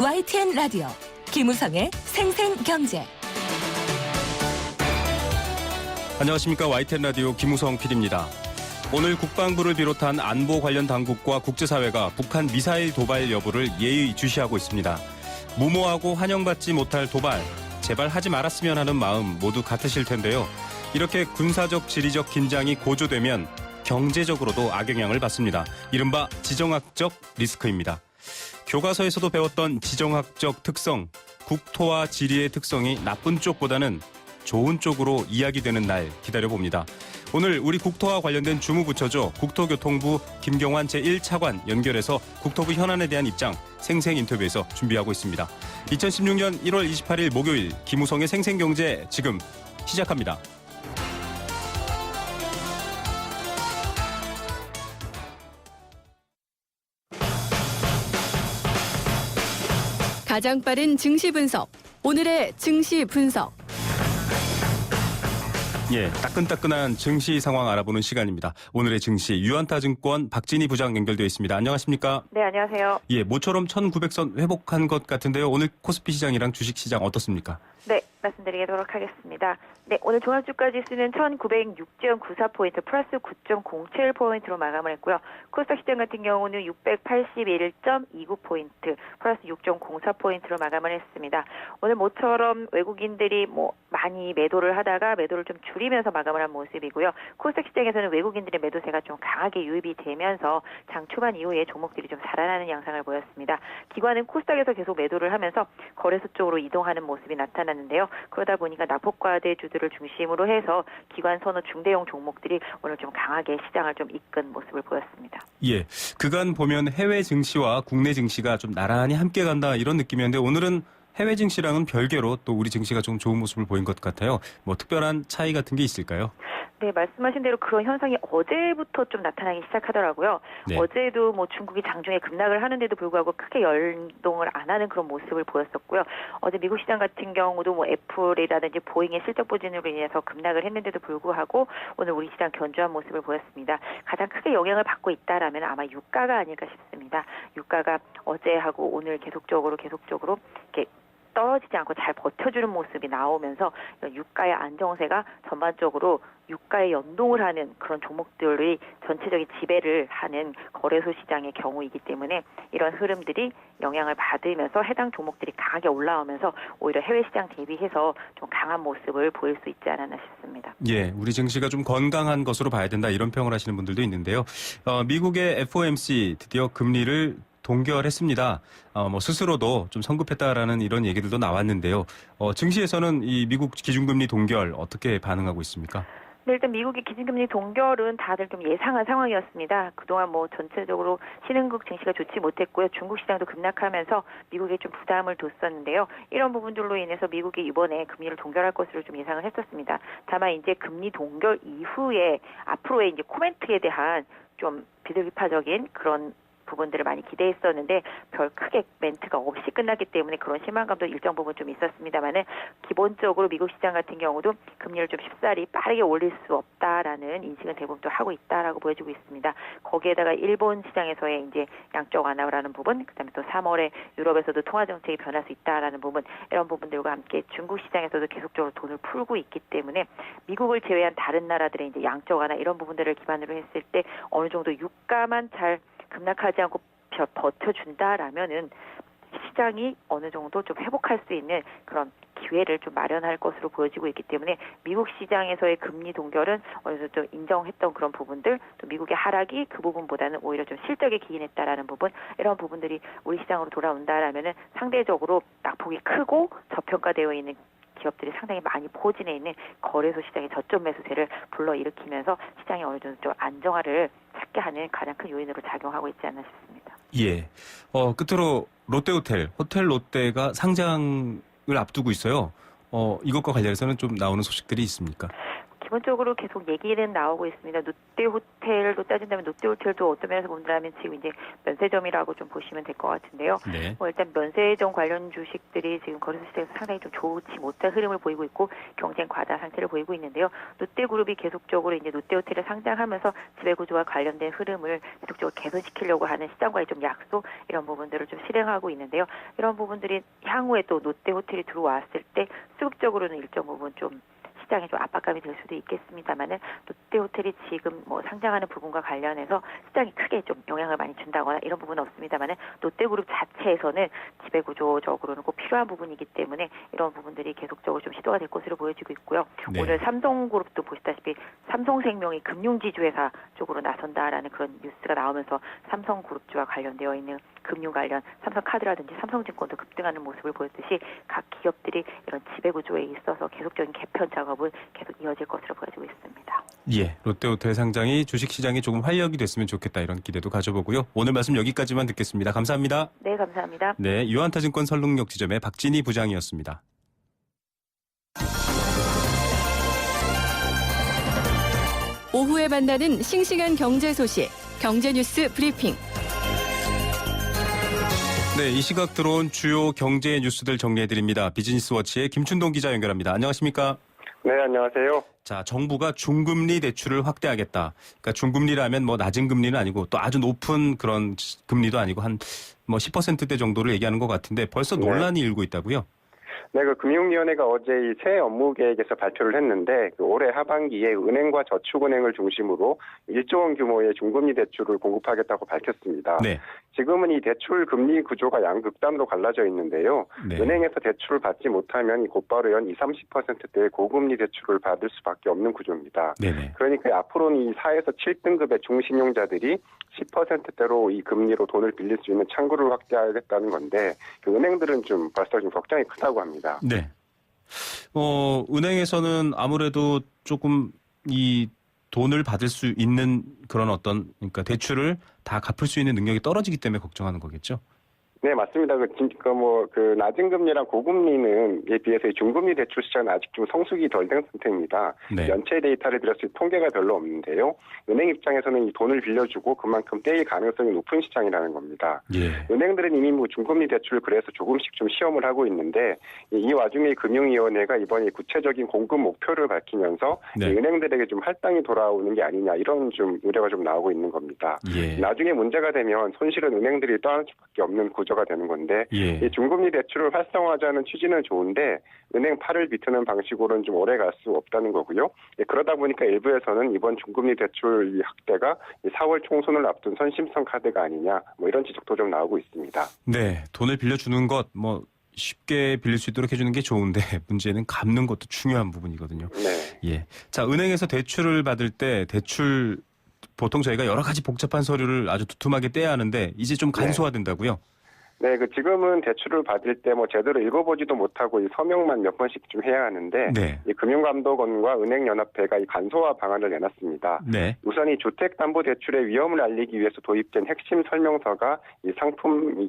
YTN 라디오 김우성의 생생경제. 안녕하십니까. YTN 라디오 김우성 PD입니다. 오늘 국방부를 비롯한 안보 관련 당국과 국제사회가 북한 미사일 도발 여부를 예의주시하고 있습니다. 무모하고 환영받지 못할 도발, 제발 하지 말았으면 하는 마음 모두 같으실 텐데요. 이렇게 군사적 지리적 긴장이 고조되면 경제적으로도 악영향을 받습니다. 이른바 지정학적 리스크입니다. 교과서에서도 배웠던 지정학적 특성, 국토와 지리의 특성이 나쁜 쪽보다는 좋은 쪽으로 이야기되는 날 기다려봅니다. 오늘 우리 국토와 관련된 주무부처죠. 국토교통부 김경환 제1차관 연결해서 국토부 현안에 대한 입장 생생 인터뷰에서 준비하고 있습니다. 2016년 1월 28일 목요일 김우성의 생생경제 지금 시작합니다. 가장 빠른 증시 분석, 오늘의 증시 분석. 예, 따끈따끈한 증시 상황 알아보는 시간입니다. 오늘의 증시 유안타증권 박진희 부장 연결되어 있습니다. 안녕하십니까? 네, 안녕하세요. 예, 모처럼 1900선 회복한 것 같은데요. 오늘 코스피 시장이랑 주식 시장 어떻습니까? 네, 말씀드리도록 하겠습니다. 네, 오늘 종합주가 지수는 1906.94포인트 플러스 9.07포인트로 마감을 했고요. 코스닥 시장 같은 경우는 681.29포인트 플러스 6.04포인트로 마감을 했습니다. 오늘 모처럼 외국인들이 많이 매도를 하다가 매도를 좀 줄이면서 마감을 한 모습이고요. 코스닥 시장에서는 외국인들의 매도세가 좀 강하게 유입이 되면서 장 초반 이후에 종목들이 좀 살아나는 양상을 보였습니다. 기관은 코스닥에서 계속 매도를 하면서 거래소 쪽으로 이동하는 모습이 나타났는데요. 그러다 보니까 낙폭과대주들을 중심으로 해서 기관 선호 중대형 종목들이 오늘 좀 강하게 시장을 좀 이끈 모습을 보였습니다. 예, 그간 보면 해외 증시와 국내 증시가 좀 나란히 함께 간다 이런 느낌이었는데 오늘은 해외 증시랑은 별개로 또 우리 증시가 좀 좋은 모습을 보인 것 같아요. 특별한 차이 같은 게 있을까요? 네, 말씀하신 대로 그런 현상이 어제부터 좀 나타나기 시작하더라고요. 네. 어제도 중국이 장중에 급락을 하는데도 불구하고 크게 연동을 안 하는 그런 모습을 보였었고요. 어제 미국 시장 같은 경우도 애플이라든지 보잉의 실적 부진으로 인해서 급락을 했는데도 불구하고 오늘 우리 시장 견조한 모습을 보였습니다. 가장 크게 영향을 받고 있다라면 아마 유가가 아닐까 싶습니다. 유가가 어제하고 오늘 계속적으로 이렇게 떨어지지 않고 잘 버텨주는 모습이 나오면서 유가의 안정세가 전반적으로 유가에 연동을 하는 그런 종목들이 전체적인 지배를 하는 거래소 시장의 경우이기 때문에 이런 흐름들이 영향을 받으면서 해당 종목들이 강하게 올라오면서 오히려 해외 시장 대비해서 좀 강한 모습을 보일 수 있지 않았나 싶습니다. 예, 우리 증시가 좀 건강한 것으로 봐야 된다 이런 평을 하시는 분들도 있는데요. 미국의 FOMC 드디어 금리를 동결했습니다. 스스로도 좀 성급했다라는 이런 얘기들도 나왔는데요. 증시에서는 이 미국 기준금리 동결 어떻게 반응하고 있습니까? 네, 일단 미국의 기준금리 동결은 다들 좀 예상한 상황이었습니다. 그동안 전체적으로 신흥국 증시가 좋지 못했고요. 중국 시장도 급락하면서 미국에 좀 부담을 뒀었는데요. 이런 부분들로 인해서 미국이 이번에 금리를 동결할 것으로 좀 예상을 했었습니다. 다만 이제 금리 동결 이후에 앞으로의 이제 코멘트에 대한 좀 비둘기파적인 그런 부분들을 많이 기대했었는데 별 크게 멘트가 없이 끝났기 때문에 그런 실망감도 일정 부분 좀 있었습니다만은 기본적으로 미국 시장 같은 경우도 금리를 좀 쉽사리 빠르게 올릴 수 없다라는 인식은 대부분 또 하고 있다라고 보여지고 있습니다. 거기에다가 일본 시장에서의 이제 양적 완화라는 부분, 그다음에 또 3월에 유럽에서도 통화 정책이 변할 수 있다라는 부분, 이런 부분들과 함께 중국 시장에서도 계속적으로 돈을 풀고 있기 때문에 미국을 제외한 다른 나라들의 이제 양적 완화 이런 부분들을 기반으로 했을 때 어느 정도 유가만 잘 급락하지 않고 버텨준다라면은 시장이 어느 정도 좀 회복할 수 있는 그런 기회를 좀 마련할 것으로 보여지고 있기 때문에 미국 시장에서의 금리 동결은 어느 정도 좀 인정했던 그런 부분들, 또 미국의 하락이 그 부분보다는 오히려 좀 실적에 기인했다라는 부분, 이런 부분들이 우리 시장으로 돌아온다라면은 상대적으로 낙폭이 크고 저평가되어 있는 기업들이 상당히 많이 포진해 있는 거래소 시장의 저점 매수세를 불러일으키면서 시장이 어느 정도 좀 안정화를 찾게 하는 가장 큰 요인으로 작용하고 있지 않나 싶습니다. 예. 끝으로 롯데호텔, 호텔 롯데가 상장을 앞두고 있어요. 이것과 관련해서는 좀 나오는 소식들이 있습니까? 기본적으로 계속 얘기는 나오고 있습니다. 롯데호텔도 따진다면 롯데호텔도 어떤 면에서 본다면 지금 이제 면세점이라고 좀 보시면 될 것 같은데요. 네. 일단 면세점 관련 주식들이 지금 거래소 시장에서 상당히 좀 좋지 못한 흐름을 보이고 있고 경쟁 과다 상태를 보이고 있는데요. 롯데그룹이 계속적으로 이제 롯데호텔을 상장하면서 지배구조와 관련된 흐름을 계속적으로 개선시키려고 하는 시장과의 좀 약속 이런 부분들을 좀 실행하고 있는데요. 이런 부분들이 향후에 또 롯데호텔이 들어왔을 때 수급적으로는 일정 부분 좀 시장에 좀 압박감이 될 수도 있겠습니다만은 롯데호텔이 지금 뭐 상장하는 부분과 관련해서 시장이 크게 좀 영향을 많이 준다거나 이런 부분은 없습니다만은 롯데그룹 자체에서는 지배구조적으로는 꼭 필요한 부분이기 때문에 이런 부분들이 계속적으로 좀 시도가 될 것으로 보여지고 있고요. 네. 오늘 삼성그룹도 보시다시피 삼성생명이 금융지주회사 쪽으로 나선다라는 그런 뉴스가 나오면서 삼성그룹주와 관련되어 있는 금융 관련 삼성카드라든지 삼성증권도 급등하는 모습을 보였듯이 각 기업들이 이런 지배구조에 있어서 계속적인 개편 작업은 계속 이어질 것으로 보여지고 있습니다. 예, 롯데호텔 상장이 주식시장이 조금 활력이 됐으면 좋겠다 이런 기대도 가져보고요. 오늘 말씀 여기까지만 듣겠습니다. 감사합니다. 네, 감사합니다. 네, 유한타증권 설릉역 지점의 박진희 부장이었습니다. 오후에 만나는 싱싱한 경제 소식, 경제뉴스 브리핑. 네, 이 시각 들어온 주요 경제 뉴스들 정리해드립니다. 비즈니스워치의 김춘동 기자 연결합니다. 안녕하십니까? 네, 안녕하세요. 자, 정부가 중금리 대출을 확대하겠다. 그러니까 중금리라면 뭐 낮은 금리는 아니고 또 아주 높은 그런 금리도 아니고 한 뭐 10%대 정도를 얘기하는 것 같은데 벌써 논란이 일고 있다고요? 네, 그 금융위원회가 어제 이 새 업무 계획에서 발표를 했는데 그 올해 하반기에 은행과 저축은행을 중심으로 1조 원 규모의 중금리 대출을 공급하겠다고 밝혔습니다. 네. 지금은 이 대출 금리 구조가 양극단으로 갈라져 있는데요. 네. 은행에서 대출을 받지 못하면 곧바로 연 20, 30%대의 고금리 대출을 받을 수밖에 없는 구조입니다. 네네. 그러니까 앞으로는 이 4에서 7등급의 중신용자들이 10%대로 이 금리로 돈을 빌릴 수 있는 창구를 확대하겠다는 건데 그 은행들은 좀 벌써 좀 걱정이 크다고 합니다. 네. 은행에서는 아무래도 조금 이 돈을 받을 수 있는 그런 어떤 그러니까 대출을 다 갚을 수 있는 능력이 떨어지기 때문에 걱정하는 거겠죠. 네, 맞습니다. 그 낮은 금리랑 고금리는에 비해서 이 중금리 대출 시장은 아직 좀 성숙이 덜 된 상태입니다. 네. 연체 데이터를 빌렸을 때 통계가 별로 없는데요. 은행 입장에서는 이 돈을 빌려주고 그만큼 떼일 가능성이 높은 시장이라는 겁니다. 예. 은행들은 이미 뭐 중금리 대출 그래서 조금씩 좀 시험을 하고 있는데 이 와중에 금융위원회가 이번에 구체적인 공급 목표를 밝히면서 네. 이 은행들에게 좀 할당이 돌아오는 게 아니냐 이런 좀 우려가 좀 나오고 있는 겁니다. 예. 나중에 문제가 되면 손실은 은행들이 떠안을 수밖에 없는 구조가 되는 건데 예. 이 중금리 대출을 활성화하자는 취지는 좋은데 은행 팔을 비트는 방식으로는 좀 오래 갈 수 없다는 거고요. 그러다 보니까 일부에서는 이번 중금리 대출 이 확대가 4월 총선을 앞둔 선심성 카드가 아니냐 뭐 이런 지적도 좀 나오고 있습니다. 네, 돈을 빌려주는 것 뭐 쉽게 빌릴 수 있도록 해주는 게 좋은데 문제는 갚는 것도 중요한 부분이거든요. 네. 예. 자, 은행에서 대출을 받을 때 대출 보통 저희가 여러 가지 복잡한 서류를 아주 두툼하게 떼야 하는데 이제 좀 간소화된다고요? 네, 지금은 대출을 받을 때 뭐 제대로 읽어보지도 못하고 이 서명만 몇 번씩 좀 해야 하는데 네. 이 금융감독원과 은행연합회가 이 간소화 방안을 내놨습니다. 네. 우선 이 주택담보대출의 위험을 알리기 위해서 도입된 핵심 설명서가 이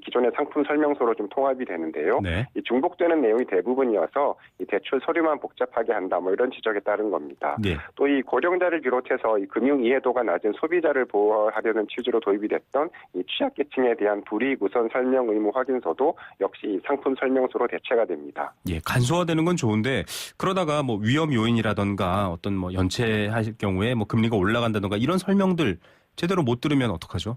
기존의 상품 설명서로 좀 통합이 되는데요. 네. 이 중복되는 내용이 대부분이어서 이 대출 서류만 복잡하게 한다 뭐 이런 지적에 따른 겁니다. 네. 또 이 고령자를 비롯해서 이 금융 이해도가 낮은 소비자를 보호하려는 취지로 도입이 됐던 이 취약계층에 대한 불이익 우선 설명 의무 확인서도 역시 상품 설명서로 대체가 됩니다. 예, 간소화되는 건 좋은데 그러다가 뭐 위험 요인이라던가 어떤 뭐 연체할 경우에 뭐 금리가 올라간다던가 이런 설명들 제대로 못 들으면 어떡하죠?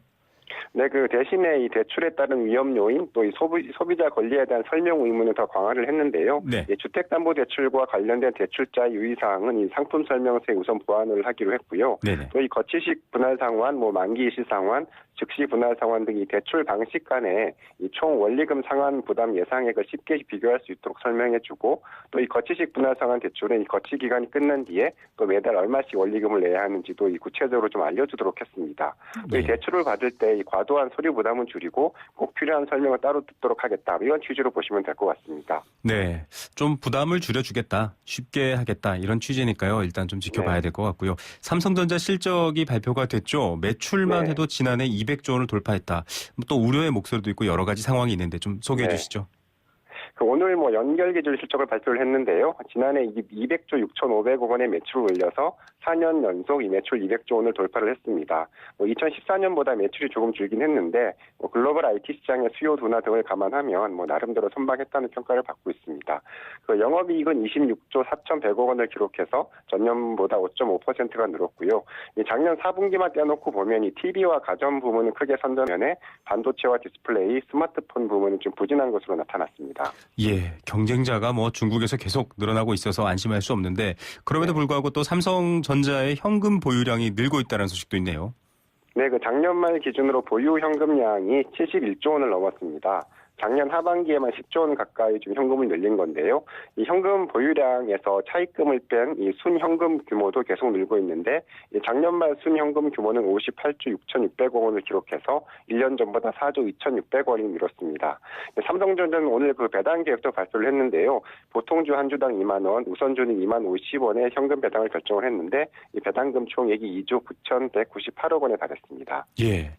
네, 그 대신에 이 대출에 따른 위험 요인 또 이 소비자 권리에 대한 설명 의무는 더 강화를 했는데요. 네. 주택담보대출과 관련된 대출자 유의사항은 이 상품 설명서에 우선 보완을 하기로 했고요. 네네. 또 이 거치식 분할 상환, 뭐 만기 시 상환, 즉시 분할 상환 등 이 대출 방식 간에 이 총 원리금 상환 부담 예상액을 쉽게 비교할 수 있도록 설명해주고 또 이 거치식 분할 상환 대출은 이 거치 기간이 끝난 뒤에 또 매달 얼마씩 원리금을 내야 하는지도 이 구체적으로 좀 알려주도록 했습니다. 또 이 네. 대출을 받을 때 이 과도한 서류 부담은 줄이고 꼭 필요한 설명을 따로 듣도록 하겠다 이런 취지로 보시면 될 것 같습니다. 네, 좀 부담을 줄여주겠다, 쉽게 하겠다 이런 취지니까요. 일단 좀 지켜봐야 네. 될 것 같고요. 삼성전자 실적이 발표가 됐죠. 매출만 네. 해도 지난해 200조 원을 돌파했다. 또 우려의 목소리도 있고 여러 가지 상황이 있는데 좀 소개해 네. 주시죠. 오늘 뭐 연결 기준 실적을 발표를 했는데요. 지난해 200조 6,500억 원의 매출을 올려서 4년 연속 이 매출 200조 원을 돌파를 했습니다. 2014년보다 매출이 조금 줄긴 했는데 글로벌 IT 시장의 수요 둔화 등을 감안하면 나름대로 선방했다는 평가를 받고 있습니다. 그 영업이익은 26조 4,100억 원을 기록해서 전년보다 5.5%가 늘었고요. 작년 4분기만 떼놓고 보면 이 TV와 가전 부문은 크게 선전면에 반도체와 디스플레이, 스마트폰 부문은 좀 부진한 것으로 나타났습니다. 예, 경쟁자가 중국에서 계속 늘어나고 있어서 안심할 수 없는데 그럼에도 불구하고 또 삼성전자의 현금 보유량이 늘고 있다는 소식도 있네요. 네, 그 작년 말 기준으로 보유 현금량이 71조 원을 넘었습니다. 작년 하반기에만 10조 원 가까이 좀 현금을 늘린 건데요. 이 현금 보유량에서 차입금을 뺀 이 순현금 규모도 계속 늘고 있는데 작년 말 순현금 규모는 58조 6,600억 원을 기록해서 1년 전보다 4조 2,600억 원이 늘었습니다. 삼성전자는 오늘 그 배당 계획도 발표를 했는데요. 보통주 한 주당 2만 원, 우선주는 2만 50원의 현금 배당을 결정을 했는데 이 배당금 총액이 2조 9,198억 원에 달했습니다. 예,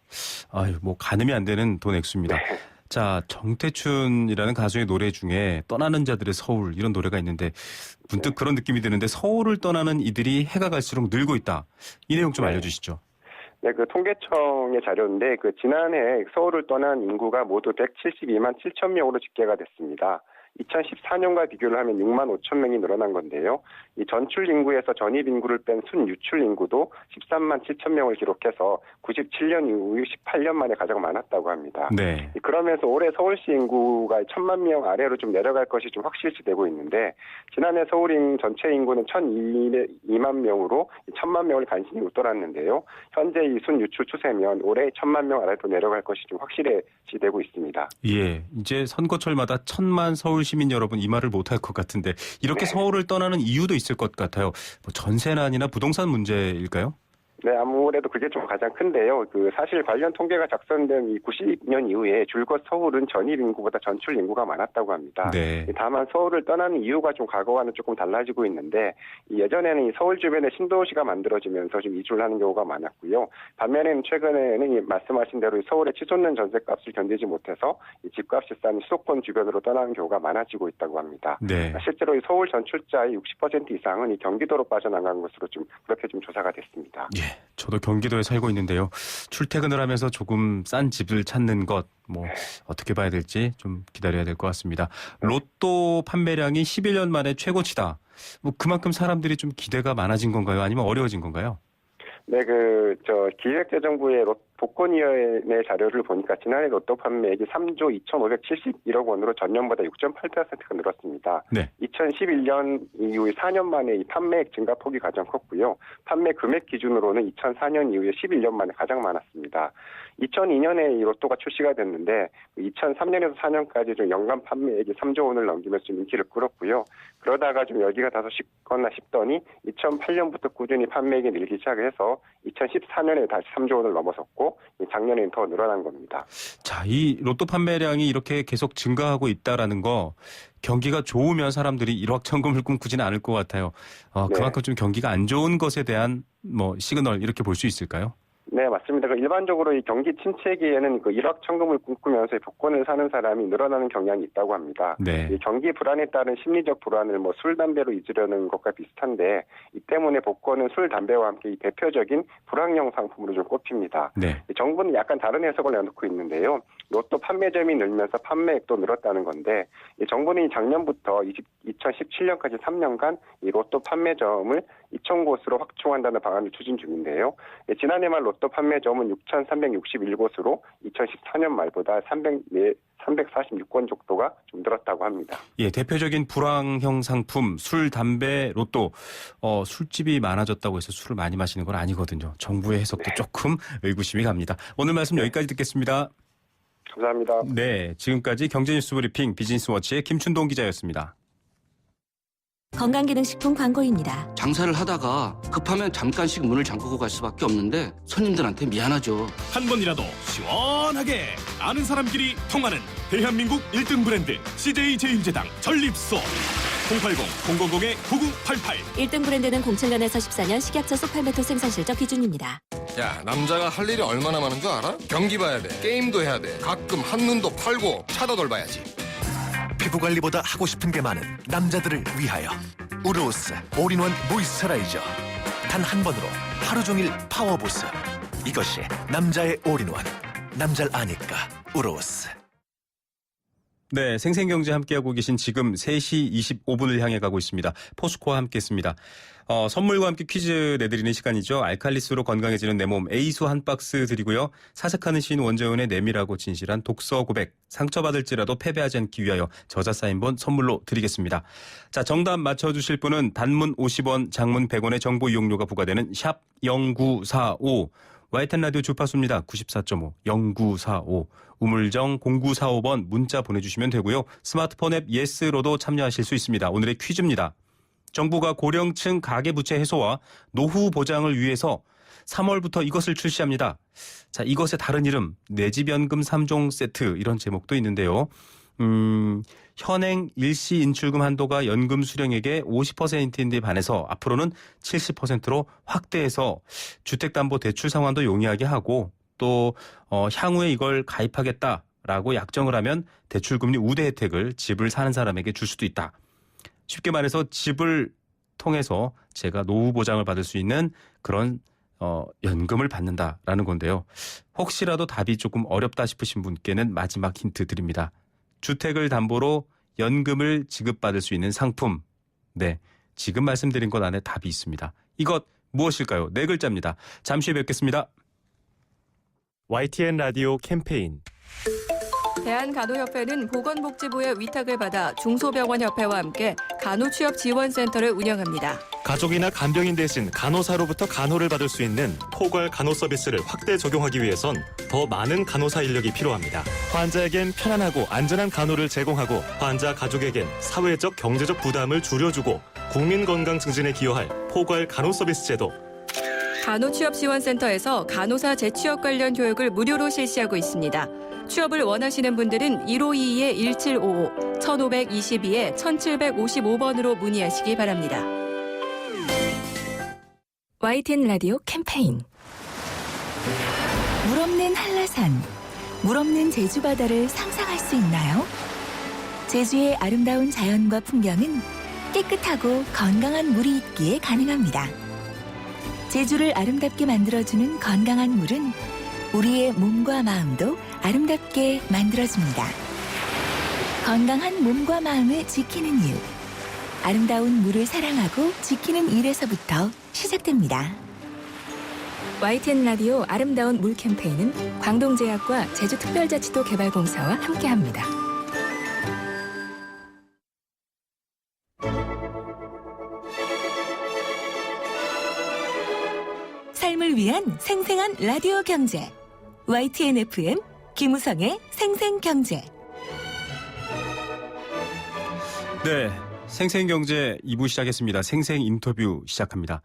가늠이 안 되는 돈 액수입니다. 네. 자, 정태춘이라는 가수의 노래 중에 떠나는 자들의 서울 이런 노래가 있는데 문득 그런 느낌이 드는데 서울을 떠나는 이들이 해가 갈수록 늘고 있다. 이 내용 좀 알려주시죠. 네, 그 통계청의 자료인데 지난해 서울을 떠난 인구가 모두 172만 7천 명으로 집계가 됐습니다. 2014년과 비교를 하면 6만 5천 명이 늘어난 건데요. 이 전출 인구에서 전입 인구를 뺀 순유출 인구도 13만 7천 명을 기록해서 97년 이후 18년 만에 가장 많았다고 합니다. 네. 그러면서 올해 서울시 인구가 1,000만 명 아래로 좀 내려갈 것이 좀 확실시되고 있는데 지난해 서울 전체 인구는 1,002만 명으로 1,000만 명을 간신히 웃돌았는데요. 현재 이 순유출 추세면 올해 1,000만 명 아래로 내려갈 것이 좀 확실시되고 있습니다. 예, 이제 선거철마다 1,000만 서울 시민 여러분 이 말을 못할 것 같은데 이렇게 서울을 떠나는 이유도 있을 것 같아요. 전세난이나 부동산 문제일까요? 네, 아무래도 그게 좀 가장 큰데요. 사실 관련 통계가 작성된 이 90년 이후에 줄곧 서울은 전입 인구보다 전출 인구가 많았다고 합니다. 네. 다만 서울을 떠나는 이유가 좀 과거와는 조금 달라지고 있는데 예전에는 이 서울 주변에 신도시가 만들어지면서 좀 이주를 하는 경우가 많았고요. 반면에는 최근에는 이 말씀하신 대로 서울의 치솟는 전세값을 견디지 못해서 이 집값이 싼 수도권 주변으로 떠나는 경우가 많아지고 있다고 합니다. 네. 실제로 이 서울 전출자의 60% 이상은 이 경기도로 빠져나간 것으로 그렇게 조사가 됐습니다. 예. 저도 경기도에 살고 있는데요. 출퇴근을 하면서 조금 싼 집을 찾는 것, 어떻게 봐야 될지 좀 기다려야 될 것 같습니다. 로또 판매량이 11년 만에 최고치다. 그만큼 사람들이 좀 기대가 많아진 건가요? 아니면 어려워진 건가요? 네, 기획재정부의 복권위원회 자료를 보니까 지난해 로또 판매액이 3조 2,571억 원으로 전년보다 6.8%가 늘었습니다. 네. 2011년 이후에 4년 만에 이 판매액 증가폭이 가장 컸고요. 판매 금액 기준으로는 2004년 이후에 11년 만에 가장 많았습니다. 2002년에 이 로또가 출시가 됐는데 2003년에서 4년까지 좀 연간 판매액이 3조 원을 넘기면서 좀 인기를 끌었고요. 그러다가 좀 열기가 다소 식거나 싶더니 2008년부터 꾸준히 판매액이 늘기 시작해서 2014년에 다시 3조 원을 넘어섰고 작년에는 더 늘어난 겁니다. 자, 이 로또 판매량이 이렇게 계속 증가하고 있다라는 거 경기가 좋으면 사람들이 일확천금을 꿈꾸지는 않을 것 같아요. 그만큼 좀 경기가 안 좋은 것에 대한 시그널 이렇게 볼 수 있을까요? 네, 맞습니다. 일반적으로 이 경기 침체기에는 일확천금을 꿈꾸면서 복권을 사는 사람이 늘어나는 경향이 있다고 합니다. 네. 이 경기 불안에 따른 심리적 불안을 술, 담배로 잊으려는 것과 비슷한데 이 때문에 복권은 술, 담배와 함께 이 대표적인 불황형 상품으로 좀 꼽힙니다. 네. 정부는 약간 다른 해석을 내놓고 있는데요. 로또 판매점이 늘면서 판매액도 늘었다는 건데 정부는 작년부터 2017년까지 3년간 이 로또 판매점을 2,000곳으로 확충한다는 방안을 추진 중인데요. 지난해 말 로또 판매점은 6,361곳으로 2014년 말보다 346건 정도가 좀 늘었다고 합니다. 예, 대표적인 불황형 상품 술, 담배, 로또 술집이 많아졌다고 해서 술을 많이 마시는 건 아니거든요. 정부의 해석도 조금 의구심이 갑니다. 오늘 말씀 여기까지 듣겠습니다. 감사합니다. 네, 지금까지 경제뉴스 브리핑 비즈니스워치의 김춘동 기자였습니다. 건강기능식품 광고입니다. 장사를 하다가 급하면 잠깐씩 문을 잠그고 갈 수밖에 없는데 손님들한테 미안하죠. 한 번이라도 시원하게 아는 사람끼리 통하는 대한민국 1등 브랜드 CJ 제일제당 전립소 080-000-9988 1등 브랜드는 07년에서 14년 식약처 소팔메토 생산 실적 기준입니다. 야, 남자가 할 일이 얼마나 많은 줄 알아? 경기 봐야 돼, 게임도 해야 돼, 가끔 한눈도 팔고 차도 돌봐야지. 피부관리보다 하고 싶은 게 많은 남자들을 위하여 우르오스 올인원 모이스처라이저. 단 한 번으로 하루 종일 파워보습. 이것이 남자의 올인원. 남자를 아니까 우르오스. 네, 생생경제 함께하고 계신 지금 3시 25분을 향해 가고 있습니다. 포스코와 함께했습니다. 선물과 함께 퀴즈 내드리는 시간이죠. 알칼리수로 건강해지는 내 몸 A수 한 박스 드리고요. 사색하는 시인 원재훈의 내밀하고 진실한 독서 고백. 상처받을지라도 패배하지 않기 위하여 저자 사인본 선물로 드리겠습니다. 자, 정답 맞춰주실 분은 단문 50원, 장문 100원의 정보 이용료가 부과되는 샵 0945. YTN 라디오 주파수입니다. 94.5, 0945. 우물정 0945번 문자 보내주시면 되고요. 스마트폰 앱 예스로도 참여하실 수 있습니다. 오늘의 퀴즈입니다. 정부가 고령층 가계부채 해소와 노후 보장을 위해서 3월부터 이것을 출시합니다. 자, 이것의 다른 이름, 내 집 연금 3종 세트 이런 제목도 있는데요. 현행 일시 인출금 한도가 연금 수령액의 50%인데 반해서 앞으로는 70%로 확대해서 주택담보대출 상환도 용이하게 하고 또 향후에 이걸 가입하겠다라고 약정을 하면 대출금리 우대 혜택을 집을 사는 사람에게 줄 수도 있다. 쉽게 말해서 집을 통해서 제가 노후 보장을 받을 수 있는 그런 연금을 받는다라는 건데요. 혹시라도 답이 조금 어렵다 싶으신 분께는 마지막 힌트 드립니다. 주택을 담보로 연금을 지급받을 수 있는 상품. 네, 지금 말씀드린 것 안에 답이 있습니다. 이것 무엇일까요? 네 글자입니다. 잠시 후에 뵙겠습니다. YTN 라디오 캠페인. 대한간호협회는 보건복지부의 위탁을 받아 중소병원협회와 함께 간호취업지원센터를 운영합니다. 가족이나 간병인 대신 간호사로부터 간호를 받을 수 있는 포괄 간호 서비스를 확대 적용하기 위해선 더 많은 간호사 인력이 필요합니다. 환자에겐 편안하고 안전한 간호를 제공하고 환자 가족에겐 사회적 경제적 부담을 줄여주고 국민 건강 증진에 기여할 포괄 간호 서비스 제도. 간호취업지원센터에서 간호사 재취업 관련 교육을 무료로 실시하고 있습니다. 취업을 원하시는 분들은 1522-1755, 1522-1755번으로 문의하시기 바랍니다. YTN 라디오 캠페인. 물 없는 한라산, 물 없는 제주 바다를 상상할 수 있나요? 제주의 아름다운 자연과 풍경은 깨끗하고 건강한 물이 있기에 가능합니다. 제주를 아름답게 만들어주는 건강한 물은 우리의 몸과 마음도 아름답게 만들어줍니다. 건강한 몸과 마음을 지키는 일. 아름다운 물을 사랑하고 지키는 일에서부터 시작됩니다. YTN 라디오 아름다운 물 캠페인은 광동제약과 제주특별자치도 개발공사와 함께합니다. 삶을 위한 생생한 라디오 경제. YTN FM 김우성의 생생경제. 네, 생생경제 2부 시작했습니다. 생생 인터뷰 시작합니다.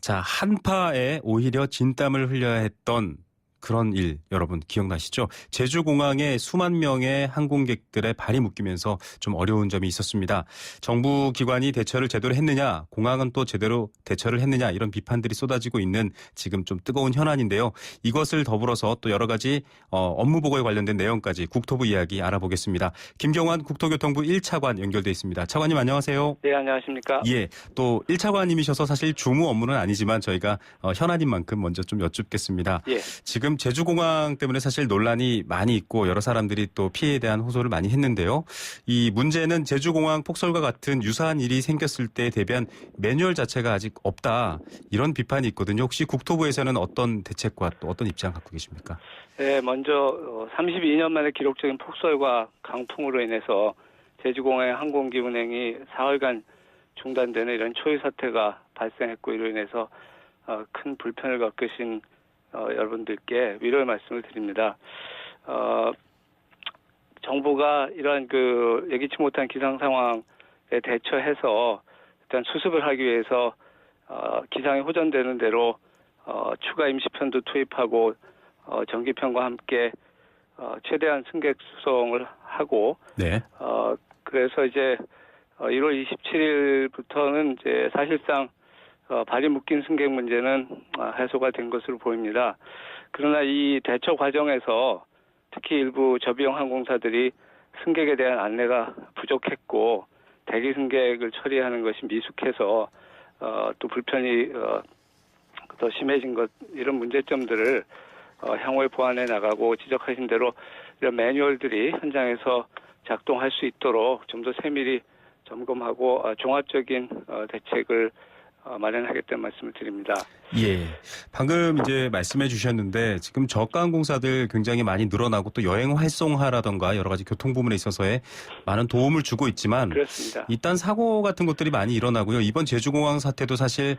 자, 한파에 오히려 진땀을 흘려야 했던 그런 일 여러분 기억나시죠? 제주공항에 수만 명의 항공객들의 발이 묶이면서 좀 어려운 점이 있었습니다. 정부 기관이 대처를 제대로 했느냐, 공항은 또 제대로 대처를 했느냐 이런 비판들이 쏟아지고 있는 지금 좀 뜨거운 현안인데요. 이것을 더불어서 또 여러 가지 업무 보고에 관련된 내용까지 국토부 이야기 알아보겠습니다. 김경환 국토교통부 1차관 연결돼 있습니다. 차관님 안녕하세요. 네, 안녕하십니까? 예, 또 1차관님이셔서 사실 주무 업무는 아니지만 저희가 현안인 만큼 먼저 좀 여쭙겠습니다. 예. 지금 제주공항 때문에 사실 논란이 많이 있고 여러 사람들이 또 피해에 대한 호소를 많이 했는데요. 이 문제는 제주공항 폭설과 같은 유사한 일이 생겼을 때에 대비한 매뉴얼 자체가 아직 없다. 이런 비판이 있거든요. 혹시 국토부에서는 어떤 대책과 또 어떤 입장 갖고 계십니까? 네, 먼저 32년 만에 기록적인 폭설과 강풍으로 인해서 제주공항의 항공기 운행이 4월간 중단되는 이런 초유 사태가 발생했고 이로 인해서 큰 불편을 겪으신 여러분들께 위로의 말씀을 드립니다. 정부가 이러한 예기치 못한 기상 상황에 대처해서 일단 수습을 하기 위해서 기상이 호전되는 대로 추가 임시편도 투입하고 정기편과 함께 최대한 승객 수송을 하고 네. 그래서 이제 1월 27일부터는 이제 사실상 발이 묶인 승객 문제는 해소가 된 것으로 보입니다. 그러나 이 대처 과정에서 특히 일부 저비용 항공사들이 승객에 대한 안내가 부족했고 대기 승객을 처리하는 것이 미숙해서 또 불편이 더 심해진 것 이런 문제점들을 향후에 보완해 나가고 지적하신 대로 이런 매뉴얼들이 현장에서 작동할 수 있도록 좀 더 세밀히 점검하고 종합적인 대책을 마련하겠다는 말씀을 드립니다. 예. 방금 이제 말씀해 주셨는데 지금 저가항공사들 굉장히 많이 늘어나고 또 여행 활성화라던가 여러 가지 교통 부분에 있어서의 많은 도움을 주고 있지만 그렇습니다. 일단 사고 같은 것들이 많이 일어나고요. 이번 제주공항 사태도 사실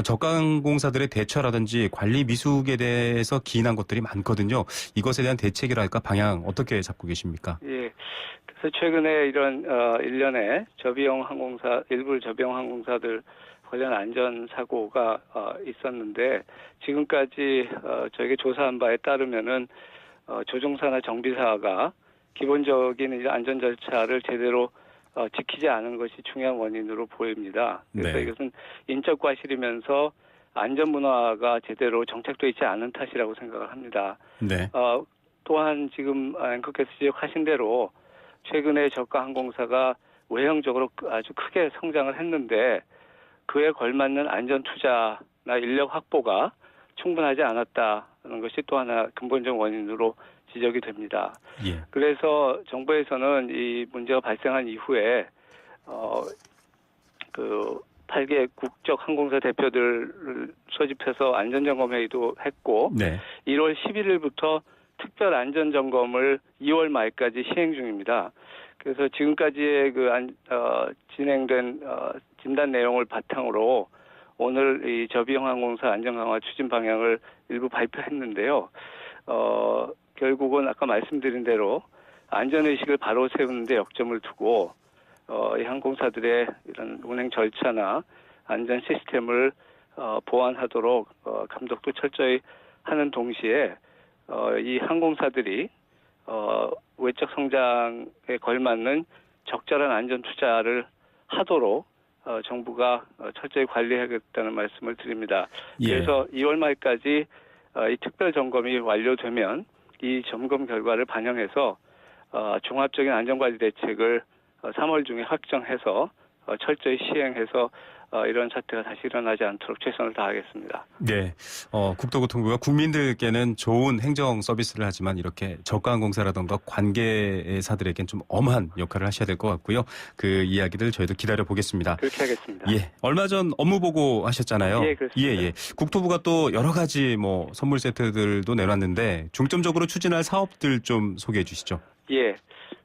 저가항공사들의 대처라든지 관리 미숙에 대해서 기인한 것들이 많거든요. 이것에 대한 대책이랄까 방향 어떻게 잡고 계십니까? 예. 그래서 최근에 이런 일련의 일부 저비용 항공사들 관련 안전 사고가 있었는데 지금까지 저에게 조사한 바에 따르면은 조종사나 정비사가 기본적인 안전 절차를 제대로 지키지 않은 것이 중요한 원인으로 보입니다. 그래서 네. 이것은 인적 과실이면서 안전 문화가 제대로 정착되어 있지 않은 탓이라고 생각을 합니다. 네. 또한 지금 앵커께서 지적하신 대로 최근에 저가 항공사가 외형적으로 아주 크게 성장을 했는데 그에 걸맞는 안전 투자나 인력 확보가 충분하지 않았다는 것이 또 하나 근본적 원인으로 지적이 됩니다. 예. 그래서 정부에서는 이 문제가 발생한 이후에 그 8개 국적 항공사 대표들을 소집해서 안전점검회의도 했고 네. 1월 11일부터 특별 안전점검을 2월 말까지 시행 중입니다. 그래서 지금까지의 진행된 진단 내용을 바탕으로 오늘 이 저비용 항공사 안전 강화 추진 방향을 일부 발표했는데요. 결국은 아까 말씀드린 대로 안전의식을 바로 세우는 데 역점을 두고 이 항공사들의 이런 운행 절차나 안전 시스템을 보완하도록 감독도 철저히 하는 동시에 이 항공사들이 외적 성장에 걸맞는 적절한 안전 투자를 하도록 정부가 철저히 관리하겠다는 말씀을 드립니다. 예. 그래서 2월 말까지 이 특별 점검이 완료되면 이 점검 결과를 반영해서 종합적인 안전관리 대책을 3월 중에 확정해서 철저히 시행해서 이런 사태가 다시 일어나지 않도록 최선을 다하겠습니다. 네. 국토교통부가 국민들께는 좋은 행정 서비스를 하지만 이렇게 저가항공사라던가 관계사들에겐 좀 엄한 역할을 하셔야 될 것 같고요. 그 이야기들 저희도 기다려 보겠습니다. 그렇게 하겠습니다. 예. 얼마 전 업무 보고 하셨잖아요. 예, 그렇습니다. 예. 국토부가 또 여러 가지 선물 세트들도 내놨는데 중점적으로 추진할 사업들 좀 소개해 주시죠. 예.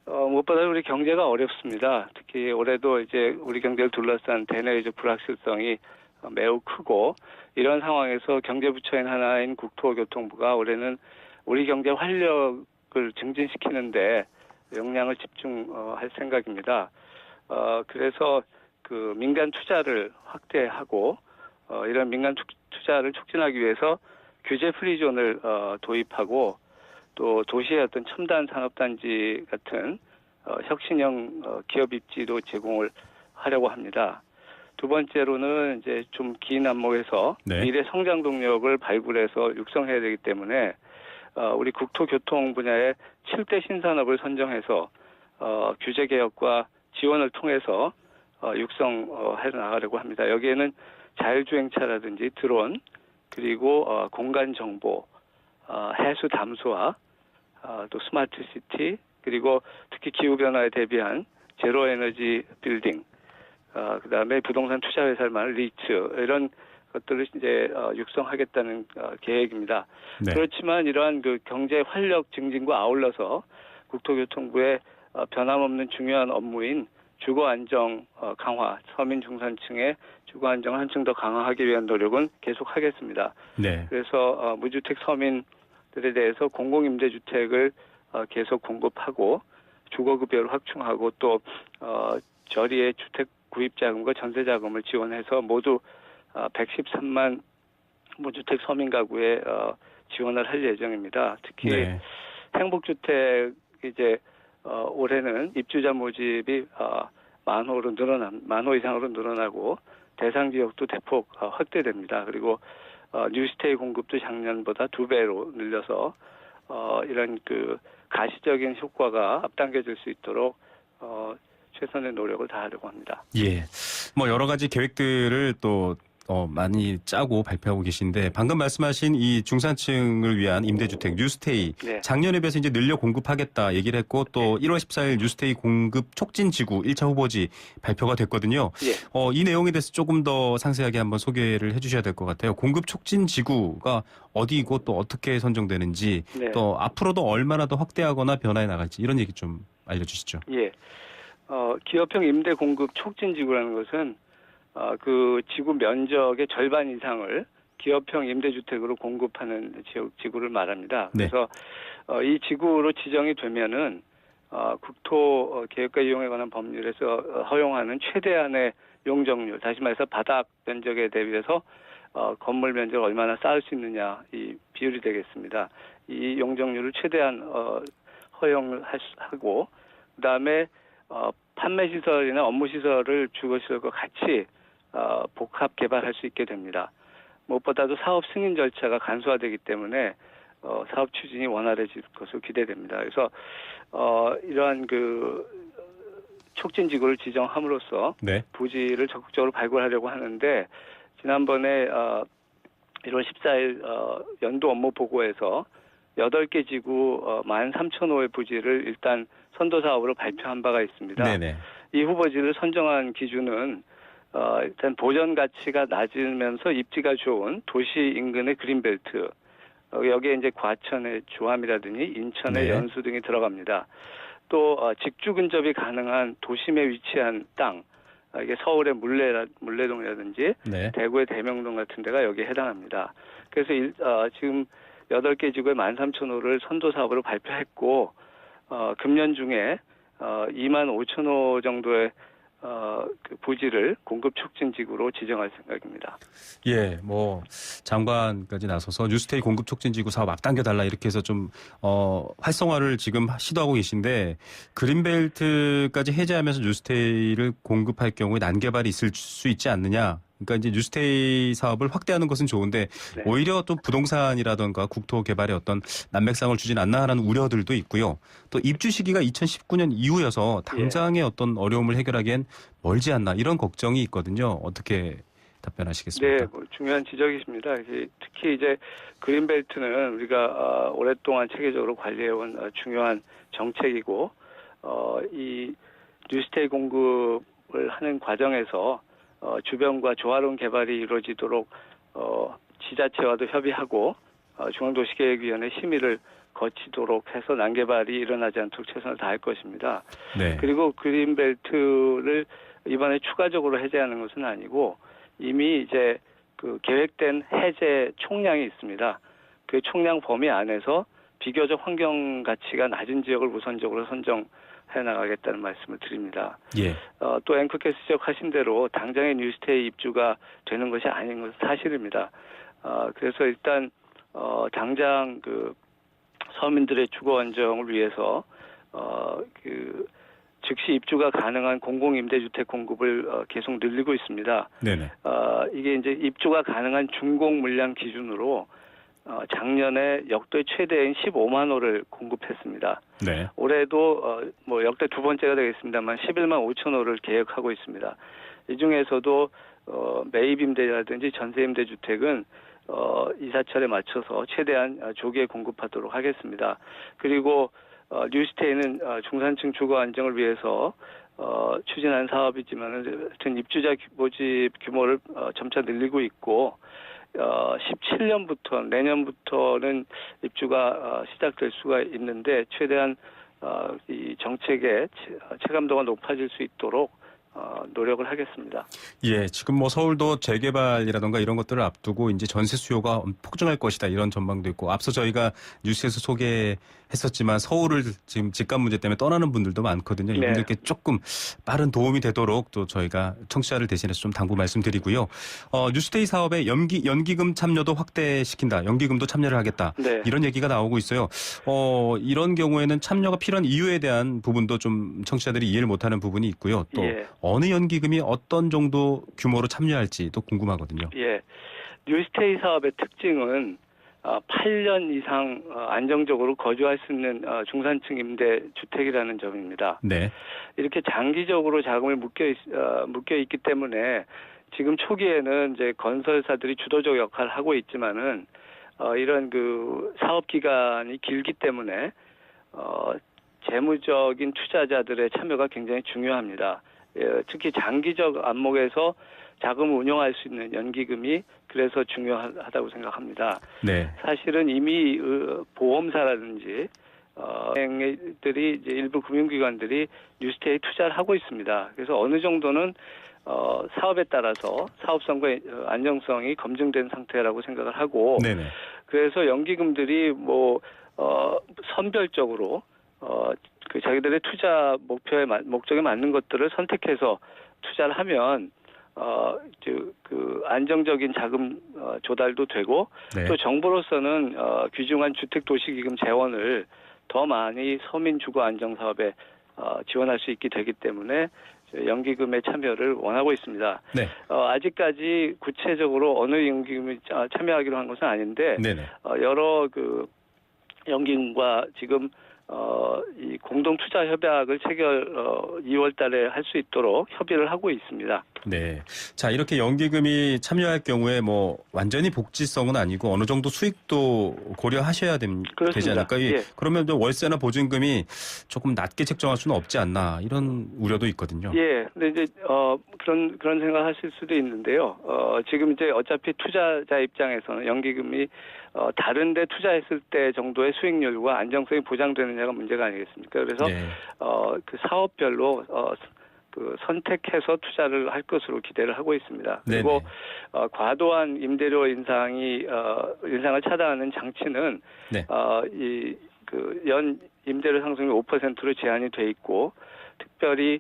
무엇보다 우리 경제가 어렵습니다. 특히 올해도 이제 우리 경제를 둘러싼 대내외적 불확실성이 매우 크고 이런 상황에서 경제부처인 하나인 국토교통부가 올해는 우리 경제 활력을 증진시키는데 역량을 집중할 생각입니다. 그래서 그 민간 투자를 확대하고 이런 민간 투자를 촉진하기 위해서 규제 프리존을 도입하고 또 도시의 어떤 첨단 산업단지 같은 혁신형 기업 입지도 제공을 하려고 합니다. 두 번째로는 이제 좀 긴 안목에서 네. 미래 성장 동력을 발굴해서 육성해야 되기 때문에 우리 국토교통 분야의 7대 신산업을 선정해서 규제 개혁과 지원을 통해서 육성해 나가려고 합니다. 여기에는 자율주행차라든지 드론 그리고 공간 정보 해수 담수화, 또 스마트 시티, 그리고 특히 기후변화에 대비한 제로 에너지 빌딩, 그다음에 부동산 투자 회사를 말하는 리츠, 이런 것들을 이제 육성하겠다는 계획입니다. 네. 그렇지만 이러한 그 경제 활력 증진과 아울러서 국토교통부의 변함없는 중요한 업무인 주거 안정 강화, 서민 중산층의 주거 안정을 한층 더 강화하기 위한 노력은 계속하겠습니다. 네. 그래서 무주택 서민들에 대해서 공공임대주택을 계속 공급하고 주거급여를 확충하고 또 저리의 주택 구입자금과 전세자금을 지원해서 모두 113만 무주택 서민 가구에 지원을 할 예정입니다. 특히 네. 행복주택 이제 올해는 입주자 모집이 만 호 이상으로 늘어나고 대상 지역도 대폭 확대됩니다. 그리고 뉴스테이 공급도 작년보다 2배로 늘려서 이런 그 가시적인 효과가 앞당겨질 수 있도록 최선의 노력을 다하려고 합니다. 예. 뭐 여러 가지 계획들을 또 많이 짜고 발표하고 계신데 방금 말씀하신 이 중산층을 위한 임대주택 뉴스테이 네. 작년에 비해서 이제 늘려 공급하겠다 얘기를 했고 또 1월 14일 뉴스테이 공급 촉진지구 1차 후보지 발표가 됐거든요. 예. 이 내용에 대해서 조금 더 상세하게 한번 소개를 해주셔야 될 것 같아요. 공급 촉진지구가 어디고 또 어떻게 선정되는지 네. 또 앞으로도 얼마나 더 확대하거나 변화해 나갈지 이런 얘기 좀 알려주시죠. 예. 기업형 임대 공급 촉진 지구라는 것은 그 지구 면적의 절반 이상을 기업형 임대주택으로 공급하는 지구를 말합니다. 네. 그래서 이 지구로 지정이 되면은 국토 계획과 이용에 관한 법률에서 허용하는 최대한의 용적률, 다시 말해서 바닥 면적에 대비해서 건물 면적을 얼마나 쌓을 수 있느냐 이 비율이 되겠습니다. 이 용적률을 최대한 허용을 하고 그다음에 판매시설이나 업무시설을 주거시설과 같이 복합 개발할 수 있게 됩니다. 무엇보다도 사업 승인 절차가 간소화되기 때문에 사업 추진이 원활해질 것으로 기대됩니다. 그래서 이러한 그 촉진지구를 지정함으로써 네. 부지를 적극적으로 발굴하려고 하는데 지난번에 1월 14일 연도 업무 보고에서 8개 지구 13,000호의 부지를 일단 선도 사업으로 발표한 바가 있습니다. 네네. 이 후보지를 선정한 기준은 일단 보전 가치가 낮으면서 입지가 좋은 도시 인근의 그린벨트, 여기에 이제 과천의 조함이라든지 인천의 네. 연수 등이 들어갑니다. 또 직주 근접이 가능한 도심에 위치한 땅, 이게 서울의 물레동이라든지 네. 대구의 대명동 같은 데가 여기에 해당합니다. 그래서 지금 8개 지구의 13,000호를 선도 사업으로 발표했고 금년 중에 25,000호 정도의 그 부지를 공급 촉진 지구로 지정할 생각입니다. 예, 뭐 장관까지 나서서 뉴스테이 공급 촉진 지구 사업 앞당겨 달라 이렇게 해서 좀 활성화를 지금 시도하고 계신데 그린벨트까지 해제하면서 뉴스테이를 공급할 경우에 난개발이 있을 수 있지 않느냐. 그러니까 이제 뉴스테이 사업을 확대하는 것은 좋은데 네. 오히려 또 부동산이라든가 국토 개발에 어떤 난맥상을 주진 않나 하는 우려들도 있고요. 또 입주 시기가 2019년 이후여서 당장의 어떤 어려움을 해결하기엔 멀지 않나 이런 걱정이 있거든요. 어떻게 답변하시겠습니까? 네, 뭐 중요한 지적이십니다. 특히 이제 그린벨트는 우리가 오랫동안 체계적으로 관리해온 중요한 정책이고 이 뉴스테이 공급을 하는 과정에서 주변과 조화로운 개발이 이루어지도록 지자체와도 협의하고 중앙도시계획위원회 심의를 거치도록 해서 난개발이 일어나지 않도록 최선을 다할 것입니다. 네. 그리고 그린벨트를 이번에 추가적으로 해제하는 것은 아니고 이미 이제 그 계획된 해제 총량이 있습니다. 그 총량 범위 안에서 비교적 환경 가치가 낮은 지역을 우선적으로 선정해 나가겠다는 말씀을 드립니다. 예. 또 앵커께서 지적하신 대로 당장의 뉴스테이 입주가 되는 것이 아닌 것은 사실입니다. 그래서 일단 당장 그 서민들의 주거 안정을 위해서 그 즉시 입주가 가능한 공공임대주택 공급을 계속 늘리고 있습니다. 네네. 이게 이제 입주가 가능한 준공 물량 기준으로 작년에 역대 최대인 15만 호를 공급했습니다. 네. 올해도 뭐 역대 두 번째가 되겠습니다만 11만 5천 호를 계획하고 있습니다. 이 중에서도 매입임대라든지 전세임대주택은 이사철에 맞춰서 최대한 조기에 공급하도록 하겠습니다. 그리고 뉴스테이는 중산층 주거 안정을 위해서 추진한 사업이지만 하여튼 입주자 모집 규모를 점차 늘리고 있고 17년부터 내년부터는 입주가 시작될 수가 있는데 최대한 이 정책의 체감도가 높아질 수 있도록 노력을 하겠습니다. 예, 지금 뭐 서울도 재개발이라던가 이런 것들을 앞두고 이제 전세 수요가 폭증할 것이다 이런 전망도 있고 앞서 저희가 뉴스에서 소개했었지만 서울을 지금 집값 문제 때문에 떠나는 분들도 많거든요. 이분들께 조금 빠른 도움이 되도록 또 저희가 청취자를 대신해서 좀 당부 말씀드리고요. 뉴스테이 사업에 연기금 참여도 확대시킨다. 연기금도 참여를 하겠다. 네. 이런 얘기가 나오고 있어요. 이런 경우에는 참여가 필요한 이유에 대한 부분도 좀 청취자들이 이해를 못하는 부분이 있고요. 또 예. 어느 연기금이 어떤 정도 규모로 참여할지도 궁금하거든요. 예, 뉴스테이 사업의 특징은 8년 이상 안정적으로 거주할 수 있는 중산층 임대 주택이라는 점입니다. 네. 이렇게 장기적으로 자금을 묶여 있기 때문에 지금 초기에는 이제 건설사들이 주도적 역할을 하고 있지만은 이런 그 사업 기간이 길기 때문에 재무적인 투자자들의 참여가 굉장히 중요합니다. 특히 장기적 안목에서 자금을 운용할 수 있는 연기금이 그래서 중요하다고 생각합니다. 네. 사실은 이미 보험사라든지 은행들이 이제 일부 금융기관들이 뉴스테이에 투자를 하고 있습니다. 그래서 어느 정도는 사업에 따라서 사업성과 안정성이 검증된 상태라고 생각을 하고, 네네. 그래서 연기금들이 선별적으로 그 자기들의 투자 목적에 맞는 것들을 선택해서 투자를 하면 그 안정적인 자금 조달도 되고, 네. 또 정부로서는 귀중한 주택도시기금 재원을 더 많이 서민 주거 안정 사업에 지원할 수 있게 되기 때문에 연기금에 참여를 원하고 있습니다. 네. 아직까지 구체적으로 어느 연기금에 참여하기로 한 것은 아닌데, 네네. 여러 그 연기금과 지금 이 공동 투자 협약을 체결 2월 달에 할 수 있도록 협의를 하고 있습니다. 네. 자, 이렇게 연기금이 참여할 경우에 뭐 완전히 복지성은 아니고 어느 정도 수익도 고려하셔야 되지 않을까요? 예. 그러면 좀 월세나 보증금이 조금 낮게 책정할 수는 없지 않나 이런 우려도 있거든요. 예. 근데 이제 그런 생각하실 수도 있는데요. 지금 이제 어차피 투자자 입장에서는 연기금이 다른 데 투자했을 때 정도의 수익률과 안정성이 보장되느냐가 문제가 아니겠습니까? 그래서 네. 그 사업별로 그 선택해서 투자를 할 것으로 기대를 하고 있습니다. 그리고 과도한 임대료 인상을 차단하는 장치는 네. 이 그 연 임대료 상승이 5%로 제한이 돼 있고, 특별히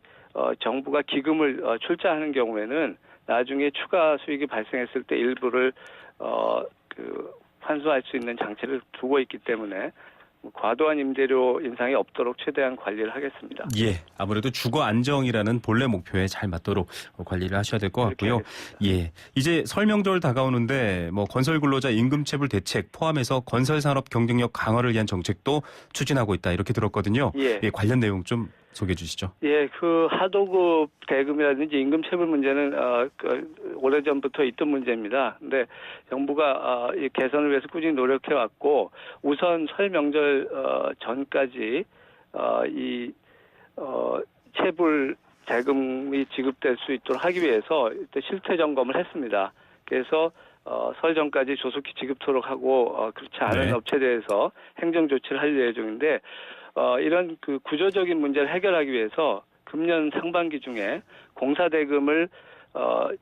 정부가 기금을 출자하는 경우에는 나중에 추가 수익이 발생했을 때 일부를 환수할 수 있는 장치를 두고 있기 때문에 과도한 임대료 인상이 없도록 최대한 관리를 하겠습니다. 예, 아무래도 주거 안정이라는 본래 목표에 잘 맞도록 관리를 하셔야 될 것 같고요. 예, 이제 설 명절 다가오는데 뭐 건설 근로자 임금체불 대책 포함해서 건설 산업 경쟁력 강화를 위한 정책도 추진하고 있다 이렇게 들었거든요. 예, 관련 내용 좀 소개해 주시죠. 예, 그 하도급 대금이라든지 임금체불 문제는 오래전부터 있던 문제입니다. 근데 정부가 이 개선을 위해서 꾸준히 노력해 왔고, 우선 설 명절 전까지 이 체불 대금이 지급될 수 있도록 하기 위해서 실태 점검을 했습니다. 그래서 설 전까지 조속히 지급토록 하고 그렇지 않은 업체에 대해서 행정 조치를 할 예정인데, 이런 그 구조적인 문제를 해결하기 위해서 금년 상반기 중에 공사 대금을